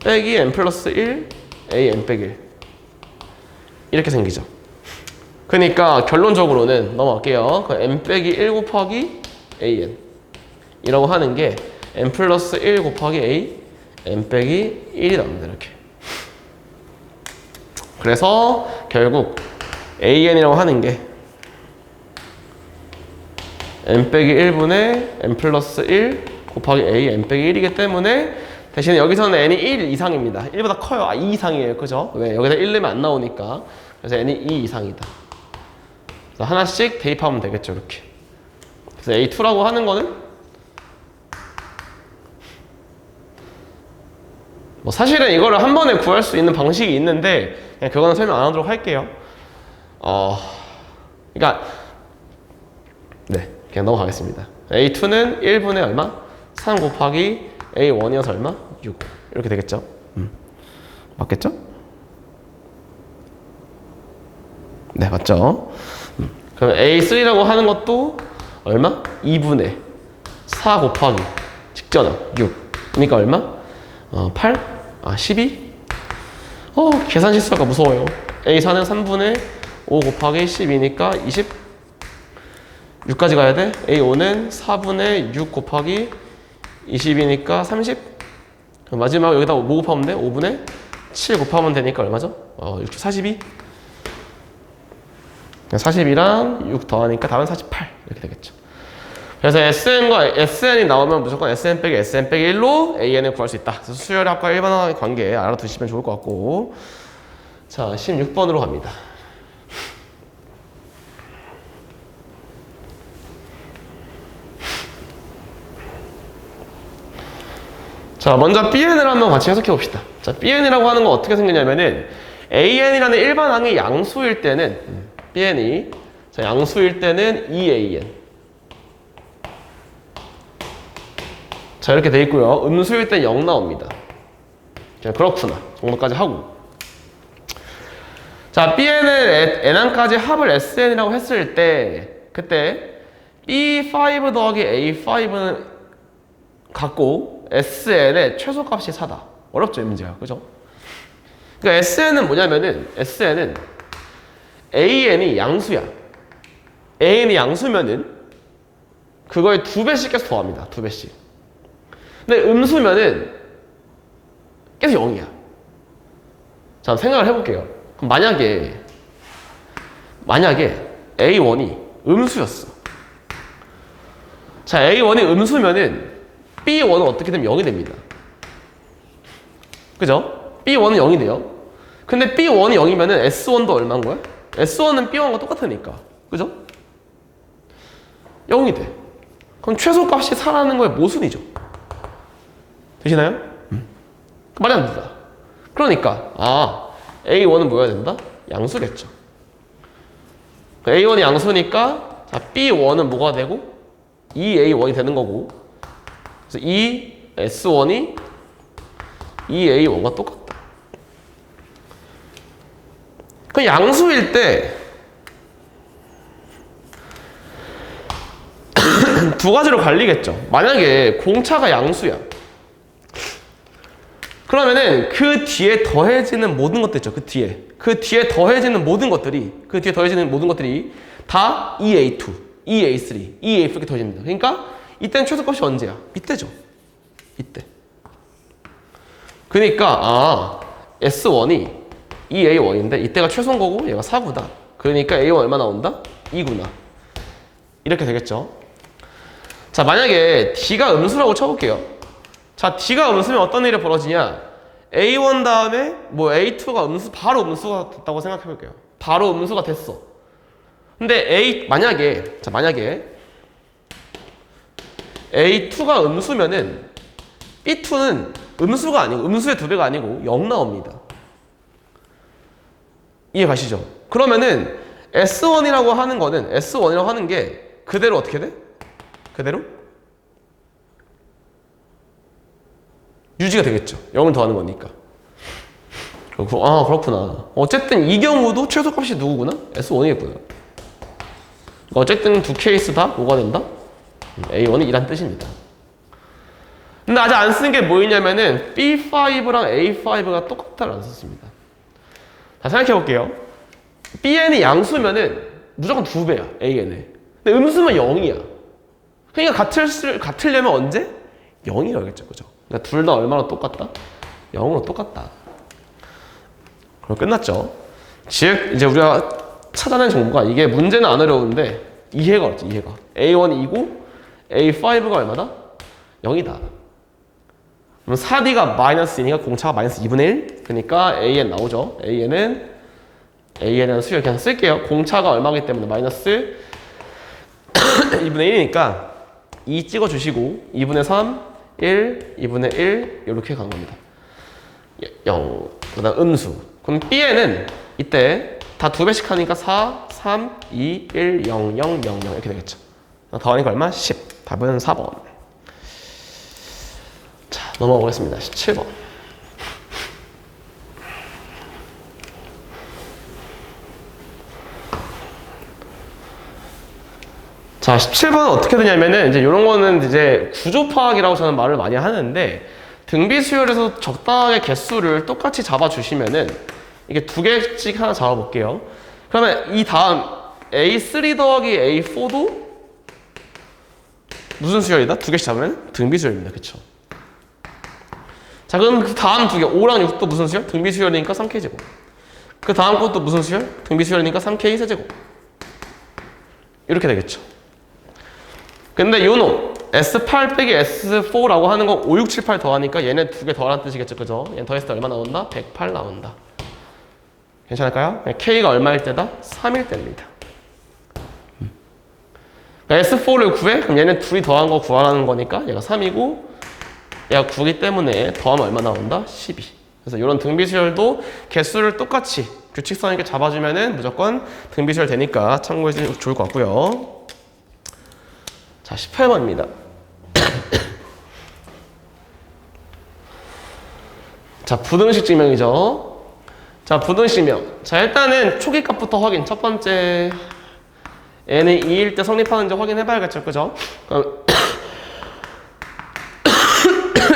빼기 N 플러스 1 AN 빼기 1 이렇게 생기죠. 그러니까 결론적으로는 넘어갈게요. 그 N 빼기 1 곱하기 AN 이라고 하는 게 N 플러스 1 곱하기 n 빼기 1이 나옵니다. 이렇게. 그래서 결국 an이라고 하는 게 n 빼기 1분의 n 플러스 1 곱하기 a n 빼기 1이기 때문에 대신에 여기서는 n이 1 이상입니다. 1보다 커요. 2 이상이에요. 그죠? 왜? 여기다 1 넣으면 안 나오니까. 그래서 n이 2 이상이다. 그래서 하나씩 대입하면 되겠죠. 이렇게. 그래서 A2라고 하는 거는 뭐 사실은 이거를 한 번에 구할 수 있는 방식이 있는데 그냥 그거는 설명 안 하도록 할게요. 그러니까 네, 그냥 넘어가겠습니다. A2는 1분의 얼마? 3 곱하기 A1이어서 얼마? 6 이렇게 되겠죠? 맞겠죠? 네, 맞죠? 그럼 A3라고 하는 것도 얼마? 2분의 4 곱하기 직전항 6 그러니까 얼마? 8? 12? 계산 실수가 무서워요. A4는 3분의 5 곱하기 12니까 20? 6까지 가야 돼? A5는 4분의 6 곱하기 20이니까 30? 마지막 여기다 뭐 곱하면 돼? 5분의 7 곱하면 되니까 얼마죠? 6, 42? 40이랑 6 더하니까 답은 48 이렇게 되겠죠. 그래서 SN과 SN이 나오면 무조건 SN 빼기 1로 AN을 구할 수 있다. 그래서 수열합과 일반항의 관계 알아두시면 좋을 것 같고. 자, 16번으로 갑니다. 자, 먼저 BN을 한번 같이 해석해 봅시다. 자, BN이라고 하는 건 어떻게 생겼냐면은 AN이라는 일반항이 양수일 때는 BN이 자, 양수일 때는 2AN. 자, 이렇게 돼 있고요. 음수일 때 0 나옵니다. 그냥 그렇구나 정도까지 하고. 자, Bn을 N항까지 합을 SN이라고 했을 때 그때 B5 더하기 A5는 갖고 SN의 최소값이 4다. 어렵죠, 이 문제가. 그죠? 그러니까 SN은 뭐냐면은 SN은 AN이 양수야. AN이 양수면은 그거에 2배씩 계속 더합니다. 2배씩. 근데 음수면은 계속 0이야. 자, 생각을 해볼게요. 그럼 만약에 A1이 음수였어. 자, A1이 음수면은 B1은 어떻게 되면 0이 됩니다. 그죠? B1은 0이 돼요. 근데 B1이 0이면은 S1도 얼마인 거야? S1은 B1과 똑같으니까. 그죠? 0이 돼. 그럼 최소값이 4라는 거의 모순이죠. 되시나요? 말이 안 된다. 그러니까 A1은 뭐여야 된다? 양수겠죠. A1이 양수니까 자, B1은 뭐가 되고 2A1이 되는 거고 그래서 S1이 2A1과 똑같다. 그 양수일 때 두 가지로 갈리겠죠. 만약에 공차가 양수야. 그러면은 그 뒤에 더해지는 모든 것들 있죠. 그 뒤에 더해지는 모든 것들이 다 EA2, EA3, EA4 이렇게 더해집니다. 그러니까 이때는 최소값이 언제야? 이때죠. 이때. 그러니까 S1이 EA1인데 이때가 최소인 거고 얘가 4구다. 그러니까 A1 얼마 나온다? 2구나. 이렇게 되겠죠. 자, 만약에 D가 음수라고 쳐볼게요. 자, D가 음수면 어떤 일이 벌어지냐? A1 다음에 뭐 A2가 바로 음수가 됐다고 생각해볼게요. 바로 음수가 됐어. 근데 만약에 A2가 음수면은 B2는 음수가 아니고 음수의 2배가 아니고 0 나옵니다. 이해 가시죠? 그러면은 S1이라고 하는 게 그대로 어떻게 돼? 그대로 유지가 되겠죠. 0을 더하는 거니까. 그렇구나. 어쨌든 이 경우도 최소값이 누구구나? S1이겠구나. 어쨌든 두 케이스 다 뭐가 된다? A1이 2란 뜻입니다. 근데 아직 안 쓴 게 뭐였냐면은 B5랑 A5가 똑같다를 안 썼습니다. 자, 생각해 볼게요. BN이 양수면은 무조건 2배야, AN에. 근데 음수면 0이야. 그러니까 같으려면 언제? 0이라겠죠, 그죠? 그러니까 둘 다 얼마로 똑같다? 0으로 똑같다. 그럼 끝났죠. 즉 이제 우리가 찾아낸 정보가 이게 문제는 안 어려운데 이해가 어렵지. 이해가. A1이 2고 A5가 얼마다? 0이다. 그럼 4D가 마이너스이니까 공차가 마이너스 2분의 1. 그러니까 AN 나오죠. AN은 수열 그냥 쓸게요. 공차가 얼마기 때문에 마이너스 2분의 1이니까 2 찍어주시고 2분의 3, 1, 2분의 1 이렇게 간 겁니다. 0, 그 다음 음수. 그럼 B에는 이때 다 2배씩 하니까 4, 3, 2, 1, 0, 0, 0, 0 이렇게 되겠죠. 더하니까 얼마? 10. 답은 4번. 자, 넘어가 보겠습니다. 17번. 자, 17번은 어떻게 되냐면은, 이제 이런 거는 이제 구조 파악이라고 저는 말을 많이 하는데, 등비 수열에서 적당하게 개수를 똑같이 잡아주시면은, 이게 2개씩 하나 잡아볼게요. 그러면 이 다음 A3 더하기 A4도 무슨 수열이다? 2개씩 잡으면 등비 수열입니다. 그쵸? 자, 그럼 그 다음 2개, 5랑 6도 무슨 수열? 등비 수열이니까 3K제곱. 그 다음 것도 무슨 수열? 등비 수열이니까 3K 세제곱. 이렇게 되겠죠. 근데 요놈 S8 빼기 S4라고 하는 거 5, 6, 7, 8 더하니까 얘네 2개 더하라는 뜻이겠죠. 그죠? 얘는 더했을 때 얼마 나온다? 108 나온다. 괜찮을까요? K가 얼마일 때다? 3일 때입니다. 그러니까 S4를 구해? 그럼 얘네 둘이 더한 거 구하라는 거니까 얘가 3이고 얘가 9이기 때문에 더하면 얼마 나온다? 12. 그래서 이런 등비수열도 개수를 똑같이 규칙성 있게 잡아주면은 무조건 등비수열 되니까 참고해주시면 좋을 것 같고요. 자, 18번입니다. 자, 부등식 증명이죠. 자, 부등식 증명. 자, 일단은 초기값부터 확인. 첫 번째 n이 2일 때 성립하는지 확인해봐야겠죠. 그죠? 그럼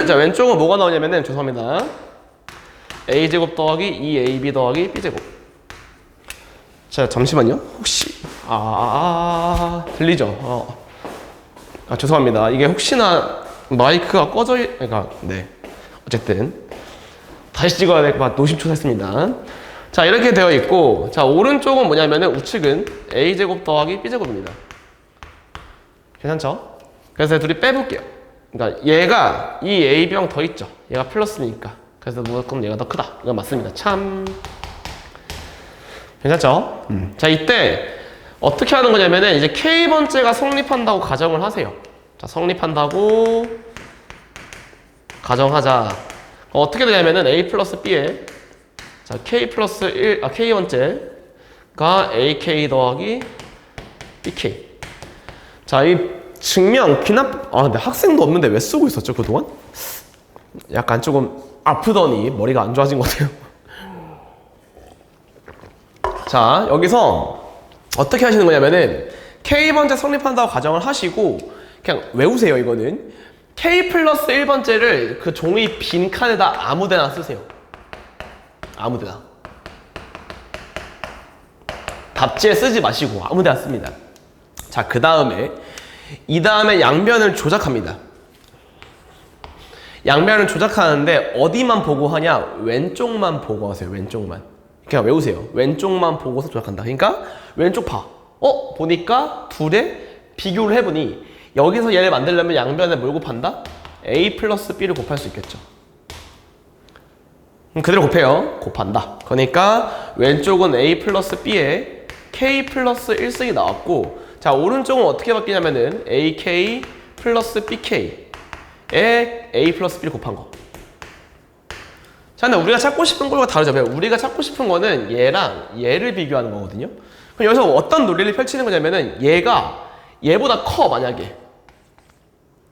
자, 왼쪽은 뭐가 나오냐면은 죄송합니다. a제곱 더하기 2ab 더하기 b제곱. 자, 잠시만요. 혹시 들리죠? 죄송합니다. 이게 혹시나 마이크가 그러니까 네. 어쨌든 다시 찍어야 될 것 같아. 노심초사했습니다. 자, 이렇게 되어 있고, 자, 오른쪽은 뭐냐면은 우측은 a제곱 더하기 b제곱입니다. 괜찮죠? 그래서 둘이 빼볼게요. 그러니까 얘가 이 ab랑 더 있죠. 얘가 플러스니까. 그래서 무조건 얘가 더 크다. 이건 맞습니다. 참 괜찮죠? 자, 이때 어떻게 하는 거냐면은 이제 K번째가 성립한다고 가정을 하세요. 자, 성립한다고 가정하자. 어떻게 되냐면은 A 플러스 B에 자, K 플러스 1, K번째가 AK 더하기 BK. 자, 이 증명, 근데 학생도 없는데 왜 쓰고 있었죠, 그동안? 약간 조금 아프더니 머리가 안 좋아진 것 같아요. 자, 여기서 어떻게 하시는 거냐면은 K번째 성립한다고 가정을 하시고 그냥 외우세요. 이거는 K 플러스 1번째를 그 종이 빈 칸에다 아무데나 쓰세요. 아무데나. 답지에 쓰지 마시고 아무데나 씁니다. 자, 그 다음에 이 다음에 양변을 조작합니다. 양변을 조작하는데 어디만 보고 하냐? 왼쪽만 보고 하세요. 왼쪽만. 그냥 외우세요. 왼쪽만 보고서 조작한다. 그러니까 왼쪽 봐. 보니까 둘의 비교를 해보니 여기서 얘를 만들려면 양변에 뭘 곱한다? A 플러스 B를 곱할 수 있겠죠. 그럼 그대로 곱해요. 곱한다. 그러니까 왼쪽은 A 플러스 B에 K 플러스 1승이 나왔고, 자, 오른쪽은 어떻게 바뀌냐면은 AK 플러스 BK에 A 플러스 B를 곱한 거. 자, 근데 우리가 찾고 싶은 거와 다르죠. 우리가 찾고 싶은 거는 얘랑 얘를 비교하는 거거든요. 그럼 여기서 어떤 논리를 펼치는 거냐면은 얘가 얘보다 커, 만약에.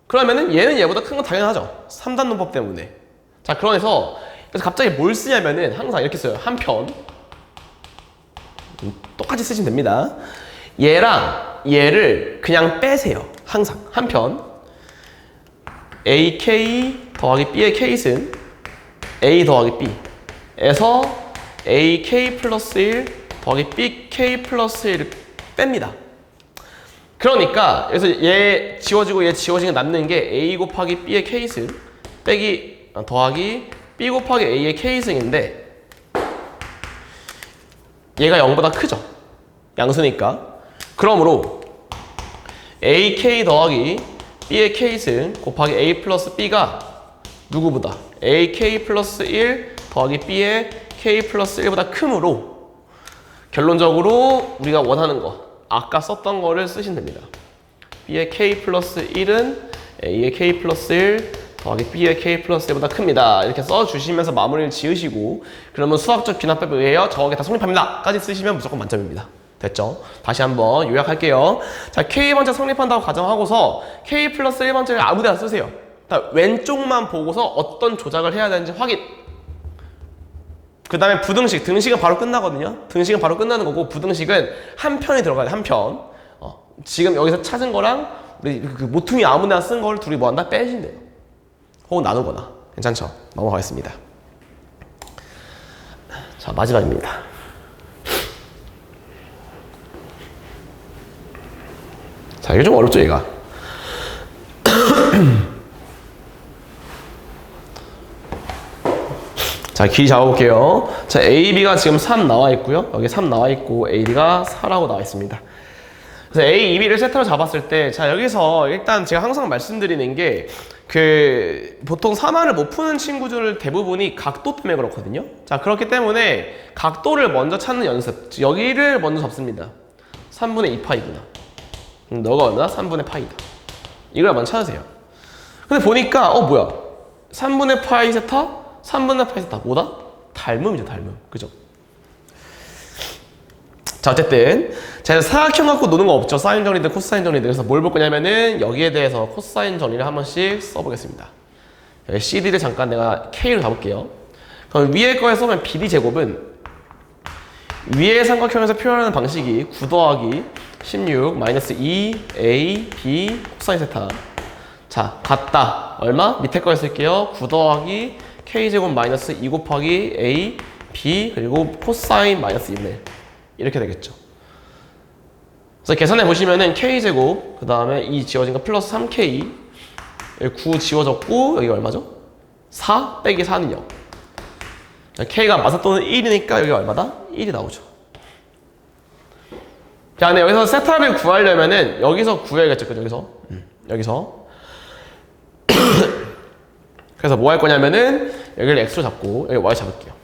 그러면은 얘는 얘보다 큰 건 당연하죠. 3단 논법 때문에. 자, 그래서 갑자기 뭘 쓰냐면은 항상 이렇게 써요. 한 편. 똑같이 쓰시면 됩니다. 얘랑 얘를 그냥 빼세요. 항상. 한 편. AK 더하기 B의 K는 A 더하기 B에서 AK 플러스 1 더하기 BK 플러스 1을 뺍니다. 그러니까 여기서 얘 지워지고 얘 지워지고 남는 게 A 곱하기 B의 K는 더하기 b 곱하기 a의 k승인데 얘가 0보다 크죠? 양수니까. 그러므로 ak 더하기 b의 k승 곱하기 a 플러스 b가 누구보다 ak 플러스 1 더하기 b의 k 플러스 1보다 크므로 결론적으로 우리가 원하는 거 아까 썼던 거를 쓰시면 됩니다. b의 k 플러스 1은 a의 k 플러스 1 더하기 b의 k 플러스 1보다 큽니다. 이렇게 써주시면서 마무리를 지으시고 그러면 수학적 비납법에 의하여 저게 다 성립합니다. 까지 쓰시면 무조건 만점입니다. 됐죠? 다시 한번 요약할게요. 자, K번째 성립한다고 가정하고서 K 플러스 1번째를 아무 데나 쓰세요. 왼쪽만 보고서 어떤 조작을 해야 되는지 확인. 그 다음에 부등식, 등식은 바로 끝나거든요. 등식은 바로 끝나는 거고 부등식은 한 편이 들어가야 돼, 한 편. 지금 여기서 찾은 거랑 우리 그 모퉁이 아무 데나 쓴 걸 둘이 뭐 한다? 빼신대요. 혹은 나누거나. 괜찮죠? 넘어가겠습니다. 자, 마지막입니다. 자, 이게 좀 어렵죠, 얘가. 자, 길이 잡아볼게요. 자, AB가 지금 3 나와 있고요. 여기 3 나와 있고, AD가 4라고 나와 있습니다. 그래서 A, B를 세트로 잡았을 때, 자, 여기서 일단 제가 항상 말씀드리는 게, 보통 3화를 못 푸는 친구들 대부분이 각도 때문에 그렇거든요. 자, 그렇기 때문에 각도를 먼저 찾는 연습. 여기를 먼저 잡습니다. 3분의 2파이구나. 너가 얼마나? 3분의 파이다. 이걸 먼저 찾으세요. 근데 보니까 뭐야 3분의 파이 세타? 3분의 파이 세타 뭐다? 닮음이죠, 닮음. 그죠? 자, 어쨌든 제가 사각형 갖고 노는 거 없죠. 사인 정리든 코사인 정리든. 그래서 뭘 볼 거냐면은 여기에 대해서 코사인 정리를 한 번씩 써보겠습니다. 여기 CD를 잠깐 내가 K로 가볼게요. 그럼 위에 거에 써면 BD 제곱은 위의 삼각형에서 표현하는 방식이 9 더하기 16 마이너스 2a b 코사인 세타. 자, 같다. 얼마? 밑에 거에 쓸게요. 9 더하기 k제곱 마이너스 2 곱하기 a b 그리고 코사인 마이너스 2분의 1 이렇게 되겠죠. 그래서 계산해 보시면은 k제곱 그 다음에 2 지워진 거 플러스 3k 9 지워졌고 여기가 얼마죠? 4 빼기 4는 0. k가 마사또는 1이니까 여기 얼마다? 1이 나오죠. 자, 근데 여기서 세타를 구하려면은 여기서 구해야겠죠, 그죠? 여기서 그래서 뭐 할 거냐면은 여기를 x로 잡고 여기 y 잡을게요.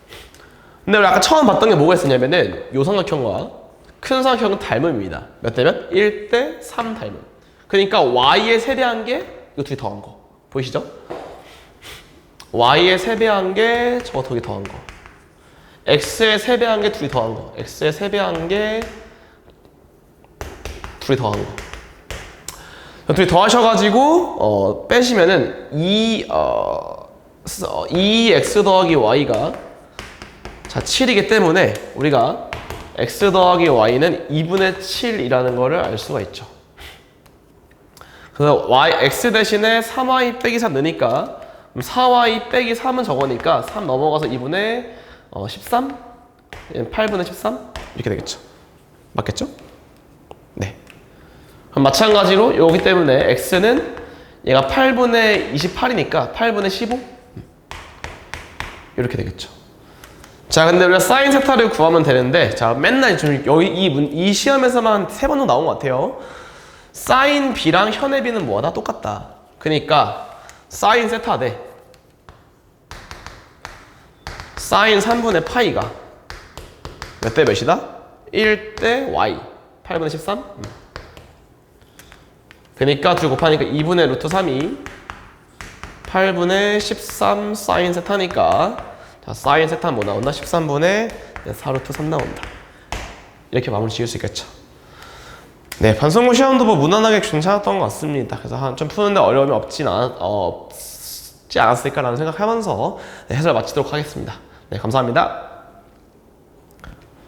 근데 우리 아까 처음 봤던 게 뭐가 있었냐면은 요 삼각형과 큰 삼각형은 닮음입니다. 몇 대 몇? 1대 3 닮음. 그러니까 y의 세배한 게 이거 둘이 더한 거 보이시죠? y의 세배한 게 저거 둘이 더한 거, x의 세배한 게 둘이 더한 거, x의 세배한 게 둘이 더한 거. 둘이 더하셔가지고 빼시면은 2x 더하기 y가 자 7이기 때문에 우리가 x 더하기 y는 2분의 7이라는 거를 알 수가 있죠. 그래서 x 대신에 3y 빼기 3 넣으니까 4y 빼기 3은 저거니까 3 넘어가서 2분의 13? 8분의 13? 이렇게 되겠죠. 맞겠죠? 네. 그럼 마찬가지로 여기 때문에 x는 얘가 8분의 28이니까 8분의 15? 이렇게 되겠죠. 자, 근데 우리가 사인 세타를 구하면 되는데, 자, 맨날 좀 여기 이 시험에서만 3번 정도 나온 것 같아요. 사인 b랑 현의 b는 뭐하다? 똑같다. 그러니까 사인 세타 대 사인 3분의 파이가 몇 대 몇이다? 1대 y 8분의 13? 그러니까 둘 곱하니까 2분의 루트 3이 8분의 13 사인 세타니까 자, 사인 세타 뭐 나온다? 13분의 4루트 3 나온다. 이렇게 마무리 지을 수 있겠죠. 네, 반성문 시험도 뭐 무난하게 괜찮았던 것 같습니다. 그래서 좀 푸는데 어려움이 없지 않았을까라는 생각하면서 네, 해설 마치도록 하겠습니다. 네, 감사합니다.